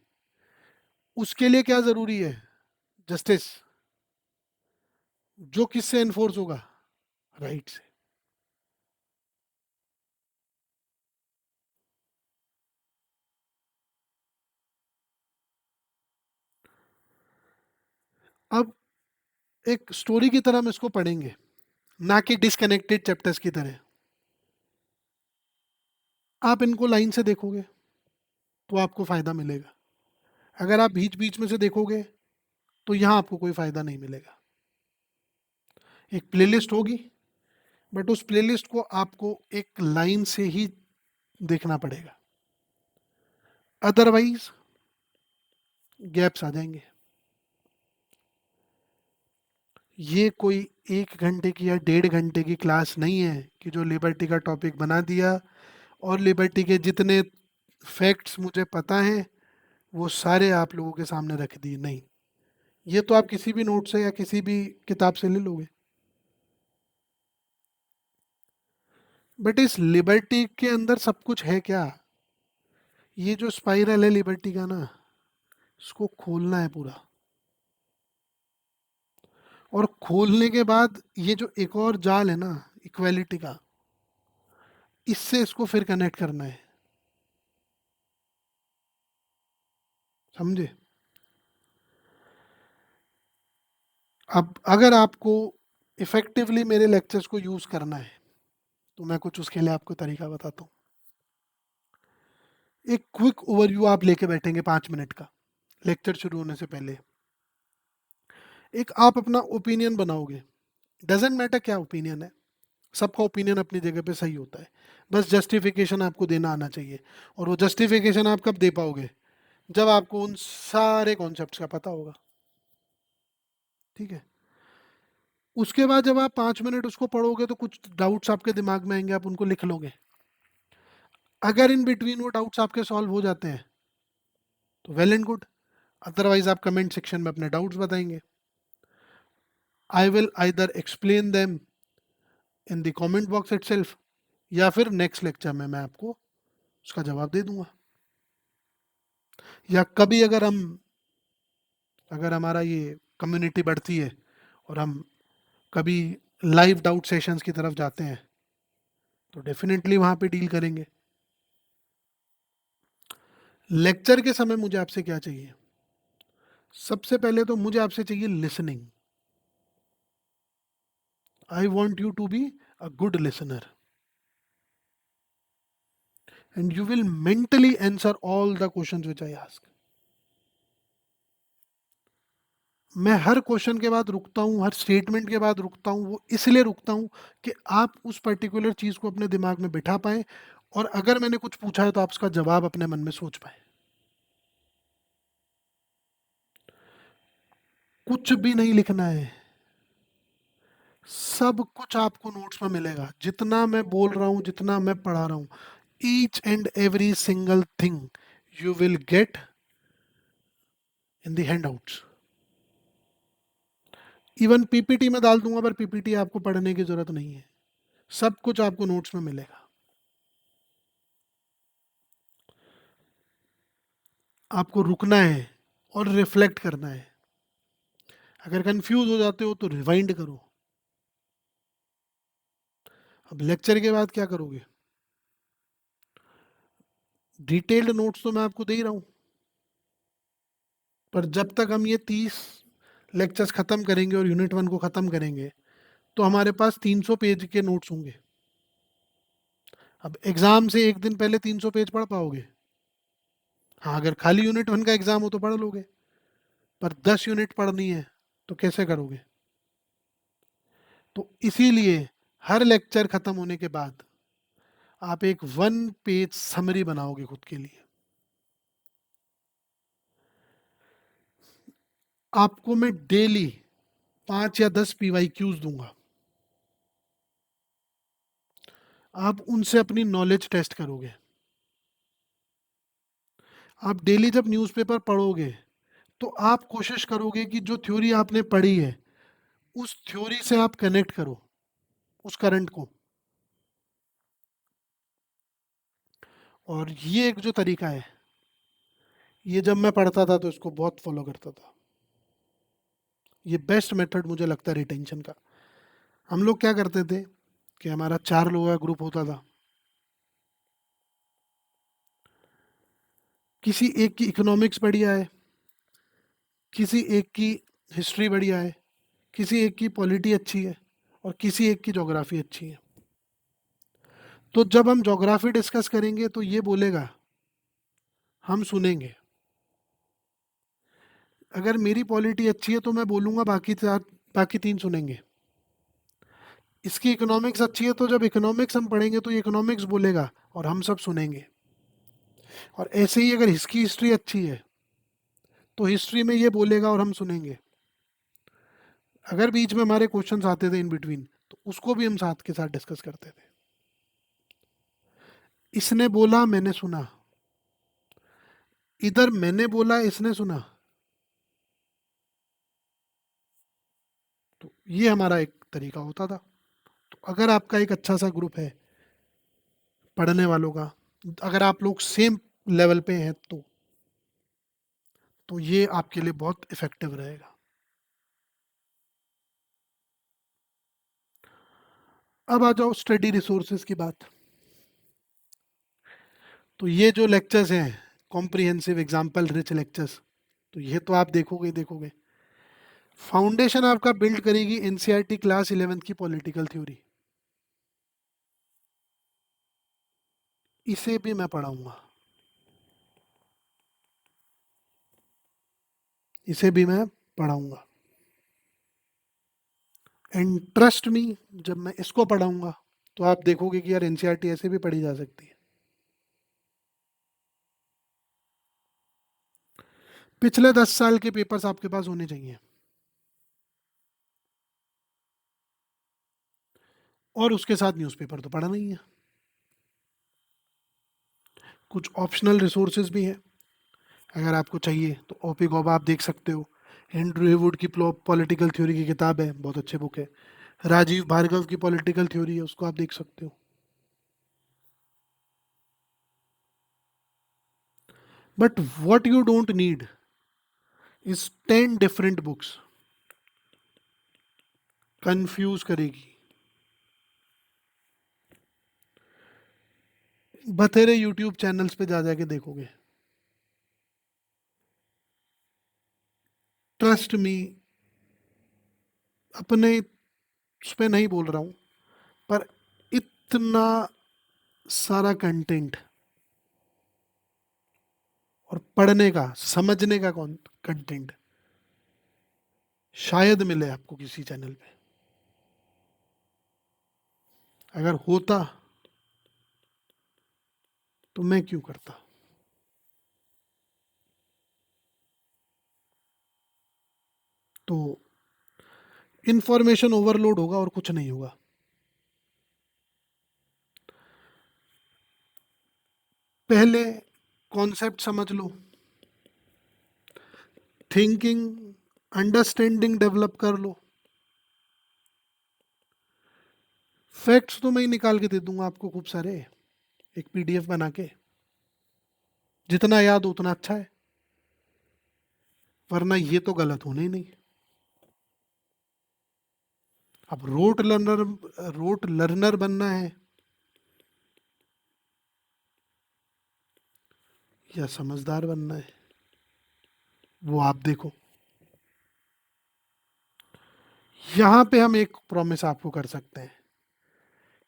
उसके लिए क्या जरूरी है, जस्टिस। जो किससे एनफोर्स होगा? राइट से। अब एक स्टोरी की तरह हम इसको पढ़ेंगे, ना कि डिसकनेक्टेड चैप्टर्स की तरह। आप इनको लाइन से देखोगे तो आपको फायदा मिलेगा, अगर आप बीच बीच में से देखोगे तो यहाँ आपको कोई फायदा नहीं मिलेगा। एक प्लेलिस्ट होगी, बट उस प्लेलिस्ट को आपको एक लाइन से ही देखना पड़ेगा, अदरवाइज गैप्स आ जाएंगे। ये कोई 1 घंटे की या 1.5 घंटे की क्लास नहीं है कि जो लिबर्टी का टॉपिक बना दिया और लिबर्टी के जितने फैक्ट्स मुझे पता हैं वो सारे आप लोगों के सामने रख दिए। नहीं, ये तो आप किसी भी नोट से या किसी भी किताब से ले लोगे। बट इस लिबर्टी के अंदर सब कुछ है क्या? ये जो स्पाइरल है लिबर्टी का ना, इसको खोलना है पूरा, और खोलने के बाद ये जो एक और जाल है ना इक्वालिटी का, इससे इसको फिर कनेक्ट करना है। समझे? अब अगर आपको इफेक्टिवली मेरे लेक्चर्स को यूज करना है तो मैं कुछ उसके लिए आपको तरीका बताता हूँ। एक क्विक ओवरव्यू आप लेके बैठेंगे 5 मिनट का, लेक्चर शुरू होने से पहले। एक आप अपना ओपिनियन बनाओगे, डजेंट मैटर क्या ओपिनियन है, सबका ओपिनियन अपनी जगह पे सही होता है, बस जस्टिफिकेशन आपको देना आना चाहिए। और वो जस्टिफिकेशन आप कब दे पाओगे? जब आपको उन सारे कॉन्सेप्ट्स का पता होगा। ठीक है? उसके बाद जब आप 5 मिनट उसको पढ़ोगे तो कुछ डाउट्स आपके दिमाग में आएंगे, आप उनको लिख लोगे। अगर इन बिटवीन वो डाउट्स आपके सॉल्व हो जाते हैं तो वेल एंड गुड, अदरवाइज आप कमेंट सेक्शन में अपने डाउट्स बताएंगे। I will either explain them in the comment box itself, या फिर नेक्स्ट लेक्चर में मैं आपको उसका जवाब दे दूंगा। या कभी अगर हमारा ये कम्युनिटी बढ़ती है और हम कभी लाइव डाउट सेशंस की तरफ जाते हैं तो डेफिनेटली वहाँ पे डील करेंगे। लेक्चर के समय मुझे आपसे क्या चाहिए? सबसे पहले तो मुझे आपसे चाहिए listening. I want you to be a good listener and you will mentally answer all the questions which I ask. मैं हर क्वेश्चन के बाद रुकता हूँ, हर स्टेटमेंट के बाद रुकता हूँ, वो इसलिए रुकता हूँ कि आप उस पर्टिकुलर चीज़ को अपने दिमाग में बिठा पाएं, और अगर मैंने कुछ पूछा है तो आप उसका जवाब अपने मन में सोच पाए। कुछ भी नहीं लिखना है, सब कुछ आपको नोट्स में मिलेगा, जितना मैं बोल रहा हूँ, जितना मैं पढ़ा रहा हूँ, each and every single thing you will get in the handouts. Even PPT में डाल दूंगा, पर पीपीटी आपको पढ़ने की जरूरत नहीं है, सब कुछ आपको नोट्स में मिलेगा। आपको रुकना है और रिफ्लेक्ट करना है। अगर कंफ्यूज हो जाते हो तो रिवाइंड करो। अब लेक्चर के बाद क्या करोगे? डिटेल्ड नोट्स तो मैं आपको दे ही रहा हूँ, पर जब तक हम ये 30 लेक्चर्स खत्म करेंगे और यूनिट 1 को खत्म करेंगे तो हमारे पास 300 पेज के नोट्स होंगे। अब एग्जाम से एक दिन पहले 300 पेज पढ़ पाओगे? हाँ, अगर खाली यूनिट 1 का एग्जाम हो तो पढ़ लोगे, पर 10 यूनिट पढ़नी है तो कैसे करोगे? तो इसीलिए हर लेक्चर खत्म होने के बाद आप एक 1 पेज समरी बनाओगे खुद के लिए। आपको मैं डेली 5 या 10 PYQs दूंगा, आप उनसे अपनी नॉलेज टेस्ट करोगे। आप डेली जब न्यूज़पेपर पढ़ोगे तो आप कोशिश करोगे कि जो थ्योरी आपने पढ़ी है उस थ्योरी से आप कनेक्ट करो उस करंट को। और ये एक जो तरीका है, ये जब मैं पढ़ता था तो इसको बहुत फॉलो करता था। ये बेस्ट मेथड मुझे लगता है रिटेंशन का। हम लोग क्या करते थे कि हमारा 4 लोगों का ग्रुप होता था, किसी एक की इकोनॉमिक्स बढ़िया है, किसी एक की हिस्ट्री बढ़िया है, किसी एक की पॉलिटी अच्छी है, और किसी एक की ज्योग्राफी अच्छी है। तो जब हम ज्योग्राफी डिस्कस करेंगे तो ये बोलेगा, हम सुनेंगे। अगर मेरी पॉलिटी अच्छी है तो मैं बोलूँगा, बाकी 3 सुनेंगे। इसकी इकोनॉमिक्स अच्छी है तो जब इकोनॉमिक्स हम पढ़ेंगे तो ये इकोनॉमिक्स बोलेगा और हम सब सुनेंगे। और ऐसे ही अगर इसकी हिस्ट्री अच्छी है तो हिस्ट्री में ये बोलेगा और हम सुनेंगे। अगर बीच में हमारे क्वेश्चंस आते थे इन बिटवीन, तो उसको भी हम साथ के साथ डिस्कस करते थे। इसने बोला, मैंने सुना, इधर मैंने बोला, इसने सुना। तो ये हमारा एक तरीका होता था। तो अगर आपका एक अच्छा सा ग्रुप है पढ़ने वालों का, अगर आप लोग सेम लेवल पे हैं, तो ये आपके लिए बहुत इफेक्टिव रहेगा। अब आ जाओ स्टडी रिसोर्सेज की बात। तो ये जो लेक्चर्स हैं, कॉम्प्रिहेंसिव एग्जाम्पल रिच लेक्चर्स, तो ये तो आप देखोगे ही देखोगे। फाउंडेशन आपका बिल्ड करेगी एनसीईआरटी क्लास 11th की पॉलिटिकल थ्योरी। इसे भी मैं पढ़ाऊंगा, इसे भी मैं पढ़ाऊंगा। एंड ट्रस्ट मी, जब मैं इसको पढ़ाऊंगा तो आप देखोगे कि यार एनसीईआरटी ऐसे भी पढ़ी जा सकती है। पिछले 10 साल के पेपर्स आपके पास होने चाहिए, और उसके साथ न्यूज़पेपर तो पढ़ना ही है। कुछ ऑप्शनल रिसोर्सेज भी हैं, अगर आपको चाहिए तो ओपी गौबा आप देख सकते हो। एंड्रू हेवुड की पॉलिटिकल थ्योरी की किताब है, बहुत अच्छी बुक है। राजीव भार्गव की पॉलिटिकल थ्योरी है, उसको आप देख सकते हो। But what you don't need is 10 different books. Confuse करेगी। बथेरे यूट्यूब चैनल्स पे जा जाके देखोगे। ट्रस्ट मी, अपने उस पे नहीं बोल रहा हूँ, पर इतना सारा कंटेंट और पढ़ने का, समझने का कौन कंटेंट शायद मिले आपको किसी चैनल पे। अगर होता तो मैं क्यों करता। तो इंफॉर्मेशन ओवरलोड होगा और कुछ नहीं होगा। पहले कॉन्सेप्ट समझ लो, थिंकिंग, अंडरस्टैंडिंग डेवलप कर लो। फैक्ट्स तो मैं ही निकाल के दे दूंगा आपको खूब सारे, एक पीडीएफ बना के। जितना याद हो उतना अच्छा है, वरना ये तो गलत होना ही नहीं। अब रोट लर्नर बनना है या समझदार बनना है, वो आप देखो। यहाँ पे हम एक प्रॉमिस आपको कर सकते हैं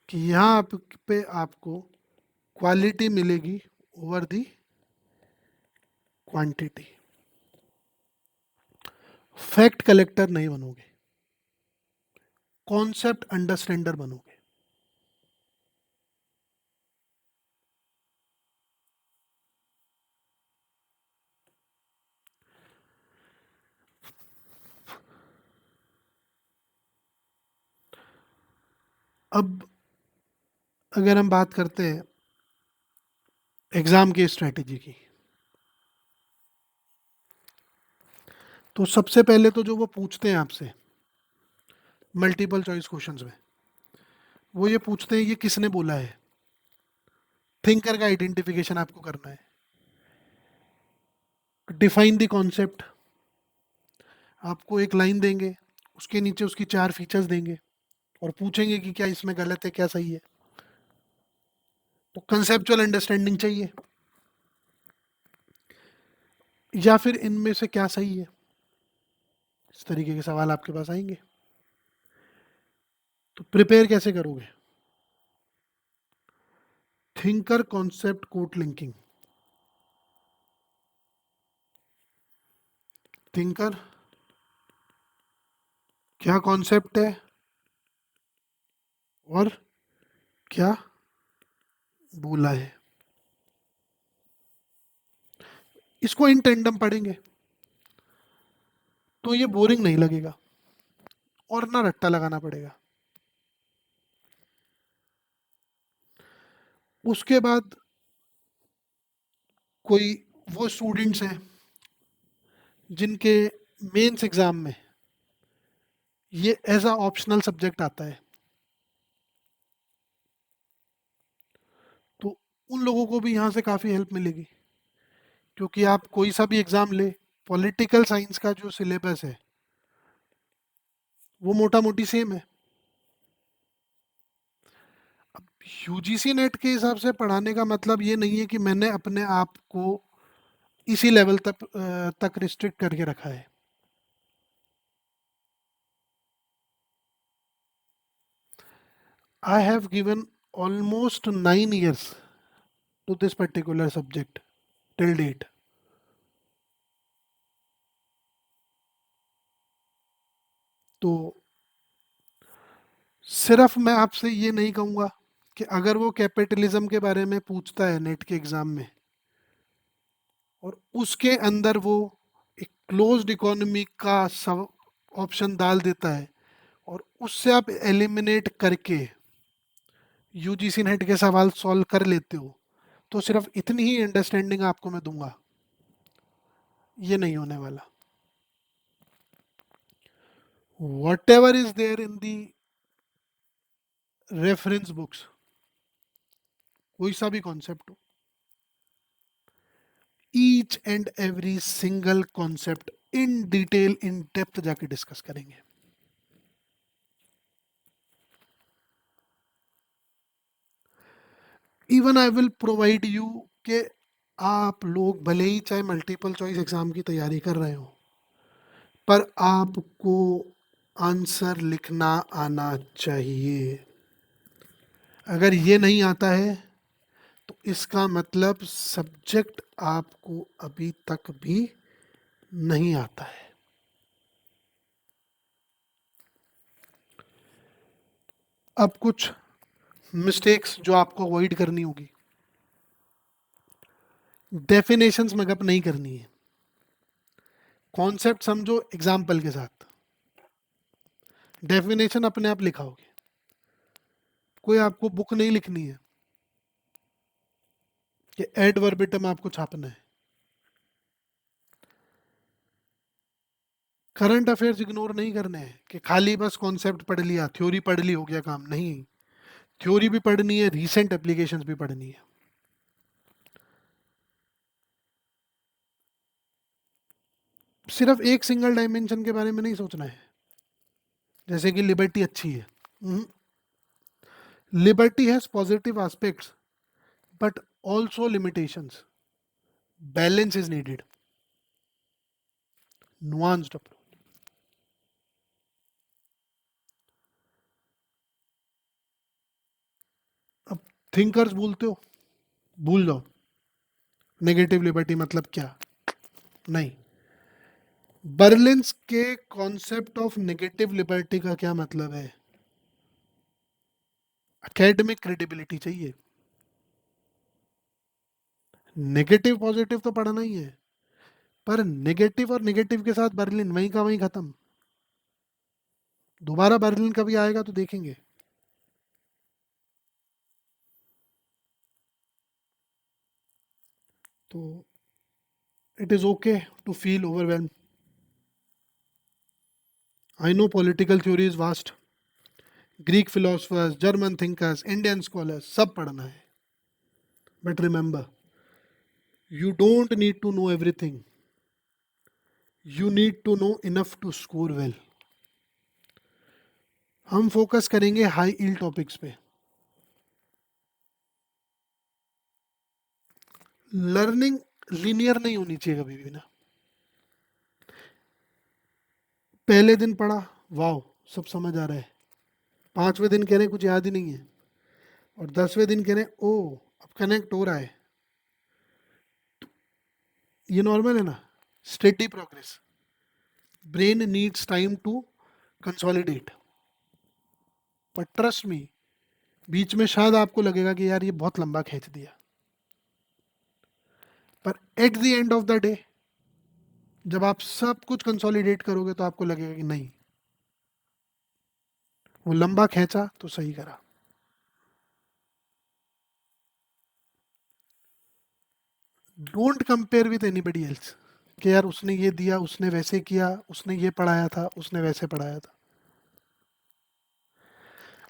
कि यहाँ पे आपको क्वालिटी मिलेगी over the quantity. Fact collector नहीं बनोगे, कॉन्सेप्ट अंडरस्टैंडर बनोगे। अब अगर हम बात करते हैं एग्जाम की स्ट्रेटेजी की, तो सबसे पहले तो जो वो पूछते हैं आपसे मल्टीपल चॉइस क्वेश्चंस में, वो ये पूछते हैं ये किसने बोला है। थिंकर का आइडेंटिफिकेशन आपको करना है। डिफाइन द कॉन्सेप्ट, आपको एक लाइन देंगे, उसके नीचे उसकी 4 फीचर्स देंगे और पूछेंगे कि क्या इसमें गलत है, क्या सही है। तो कंसेप्चुअल अंडरस्टैंडिंग चाहिए, या फिर इनमें से क्या सही है, इस तरीके के सवाल आपके पास आएंगे। तो प्रिपेयर कैसे करोगे? Thinker concept quote linking. Thinker क्या कॉन्सेप्ट है और क्या बोला है, इसको इन टेंडम पढ़ेंगे तो ये बोरिंग नहीं लगेगा और ना रट्टा लगाना पड़ेगा। उसके बाद कोई वो स्टूडेंट्स हैं जिनके मेंस एग्जाम में ये एज अ ऑप्शनल सब्जेक्ट आता है, तो उन लोगों को भी यहाँ से काफ़ी हेल्प मिलेगी। क्योंकि आप कोई सा भी एग्ज़ाम ले, पॉलिटिकल साइंस का जो सिलेबस है वो मोटा मोटी सेम है। अब यूजीसी नेट के हिसाब से पढ़ाने का मतलब ये नहीं है कि मैंने अपने आप को इसी लेवल तक रिस्ट्रिक्ट करके रखा है। I have given almost 9 years to this particular subject till date. तो सिर्फ मैं आपसे ये नहीं कहूँगा कि अगर वो कैपिटलिज्म के बारे में पूछता है नेट के एग्ज़ाम में और उसके अंदर वो एक क्लोज्ड इकोनॉमी का सब ऑप्शन डाल देता है और उससे आप एलिमिनेट करके यूजीसी नेट के सवाल सॉल्व कर लेते हो, तो सिर्फ इतनी ही अंडरस्टैंडिंग आपको मैं दूंगा, ये नहीं होने वाला। Whatever is there in the reference books, कोई सा भी कॉन्सेप्ट हो, each and every single concept in detail in depth जाके डिस्कस करेंगे। Even I will provide you कि आप लोग भले ही चाहे मल्टीपल चॉइस एग्जाम की तैयारी कर रहे हो, पर आपको आंसर लिखना आना चाहिए। अगर ये नहीं आता है तो इसका मतलब सब्जेक्ट आपको अभी तक भी नहीं आता है। अब कुछ मिस्टेक्स जो आपको अवॉइड करनी होगी। डेफिनेशंस में गप नहीं करनी है, कॉन्सेप्ट समझो एग्जाम्पल के साथ, डेफिनेशन अपने आप लिखाओगे, कोई आपको बुक नहीं लिखनी है कि एड वर्बिटम आपको छापना है। करंट अफेयर्स इग्नोर नहीं करने हैं कि खाली बस कॉन्सेप्ट पढ़ लिया, थ्योरी पढ़ ली, हो गया काम, नहीं। थ्योरी भी पढ़नी है, रीसेंट एप्लीकेशंस भी पढ़नी है। सिर्फ एक सिंगल डायमेंशन के बारे में नहीं सोचना है, जैसे कि लिबर्टी अच्छी है। Liberty has positive aspects but also limitations, balance is needed, nuanced approach. अब थिंकर्स बोलते हो, भूल जाओ नेगेटिव लिबर्टी मतलब क्या, नहीं। बर्लिन्स के कॉन्सेप्ट ऑफ नेगेटिव लिबर्टी का क्या मतलब है? एकेडमिक क्रेडिबिलिटी चाहिए, नेगेटिव पॉजिटिव तो पढ़ना ही है, पर नेगेटिव और नेगेटिव के साथ बर्लिन वहीं का वहीं खत्म। दोबारा बर्लिन कभी आएगा तो देखेंगे। तो it is okay to feel overwhelm. I know political theory is vast, Greek philosophers, German thinkers, Indian scholars, सब पढ़ना है। But remember, you don't need to know everything, You need to know enough to score well. हम फोकस करेंगे हाई ईल्ड टॉपिक्स पे. लर्निंग लीनियर नहीं होनी चाहिए कभी भी ना. पहले दिन पढ़ा, वाओ सब समझ आ रहा है, 5वें दिन कह रहे हैं कुछ याद ही नहीं है, और 10वें दिन कह रहे हैं ओ अब कनेक्ट हो रहा है. ये नॉर्मल है ना. Steady progress. Brain needs time to consolidate. पर ट्रस्ट मी, बीच में शायद आपको लगेगा कि यार ये बहुत लंबा खींच दिया, पर at the end of the day जब आप सब कुछ कंसोलिडेट करोगे तो आपको लगेगा कि नहीं, वो लंबा खींचा तो सही करा. Don't compare with anybody else कि यार उसने ये दिया, उसने वैसे किया, उसने ये पढ़ाया था, उसने वैसे पढ़ाया था.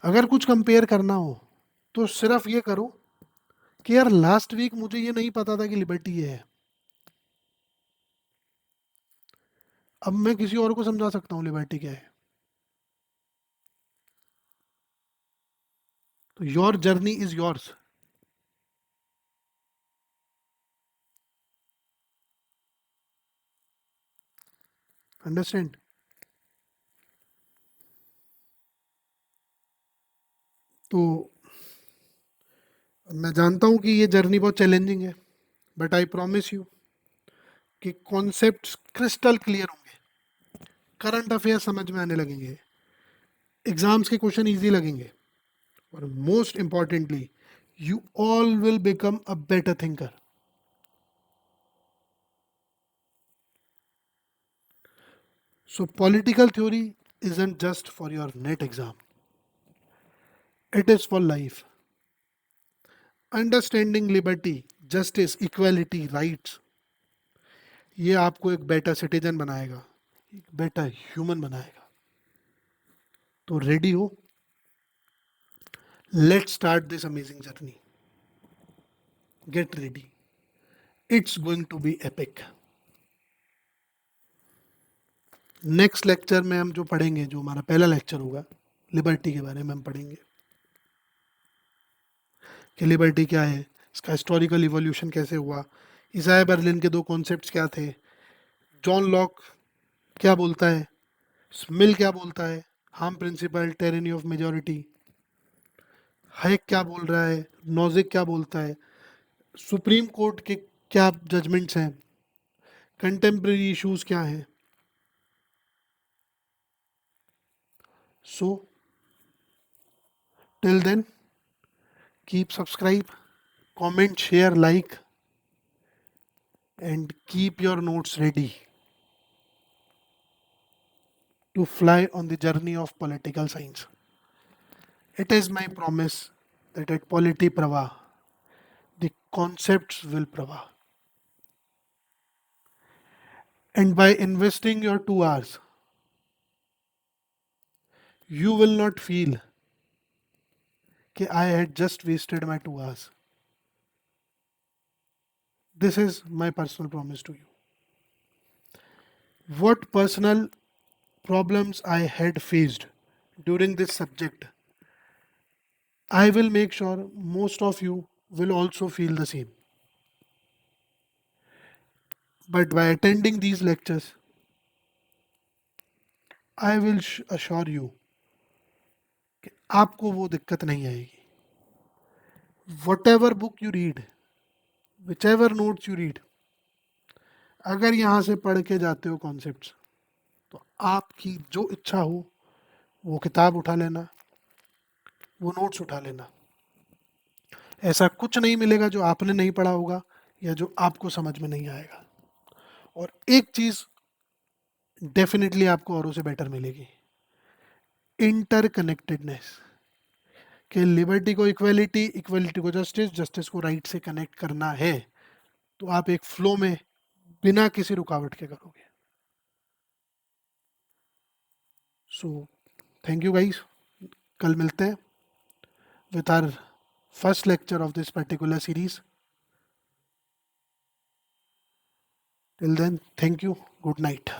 अगर कुछ कंपेयर करना हो तो सिर्फ ये करो कि यार लास्ट वीक मुझे ये नहीं पता था कि लिबर्टी ये है, अब मैं किसी और को समझा सकता हूँ लिबर्टी क्या है. तो your journey is yours. Understand. तो मैं जानता हूँ कि ये जर्नी बहुत चैलेंजिंग है, बट आई प्रॉमिस यू कि कॉन्सेप्ट्स क्रिस्टल क्लियर होंगे, करंट अफेयर समझ में आने लगेंगे, एग्जाम्स के क्वेश्चन इजी लगेंगे, और most importantly you all will become a better thinker. So political theory isn't just for your net exam, it is for life. Understanding liberty, justice, equality, rights, ये आपको एक बेटर सिटीजन बनाएगा, एक बेटर ह्यूमन बनाएगा. तो रेडी हो, let's start this amazing journey. Get ready, it's going to be epic. Next lecture में हम जो पढ़ेंगे, जो हमारा पहला लेक्चर होगा, लिबर्टी के बारे में हम पढ़ेंगे कि लिबर्टी क्या है, इसका हिस्टोरिकल इवोल्यूशन कैसे हुआ, इसाया बर्लिन के दो कॉन्सेप्ट्स क्या थे, जॉन लॉक क्या बोलता है, स्मिल क्या बोलता है, harm principal, tyranny of majority, hack क्या बोल रहा है, नोजिक क्या बोलता है, सुप्रीम कोर्ट के क्या जजमेंट्स हैं, कंटेम्प्रेरी इश्यूज क्या हैं. So till then keep subscribe, comment, share, like, and keep your notes ready to fly on the journey of political science. It is my promise that at Polity Prava, the concepts will prava. And by investing your 2 hours, you will not feel that I had just wasted my 2 hours. This is my personal promise to you. What personal problems I had faced during this subject, I will make sure most of you will also feel the same. But by attending these lectures, I will assure you कि आपको वो दिक्कत नहीं आएगी. Whatever book you read, whichever notes you read, अगर यहाँ से पढ़ के जाते हो कॉन्सेप्ट्स, तो आपकी जो इच्छा हो वो किताब उठा लेना, वो नोट्स उठा लेना. ऐसा कुछ नहीं मिलेगा जो आपने नहीं पढ़ा होगा या जो आपको समझ में नहीं आएगा. और एक चीज़ डेफिनेटली आपको औरों से बेटर मिलेगी, इंटरकनेक्टेडनेस. कि लिबर्टी को इक्वलिटी, इक्वलिटी को जस्टिस, जस्टिस को राइट से कनेक्ट करना है, तो आप एक फ्लो में बिना किसी रुकावट के करोगे. सो थैंक यू गाइस, कल मिलते हैं with our first lecture of this particular series. Till then, thank you. Good night.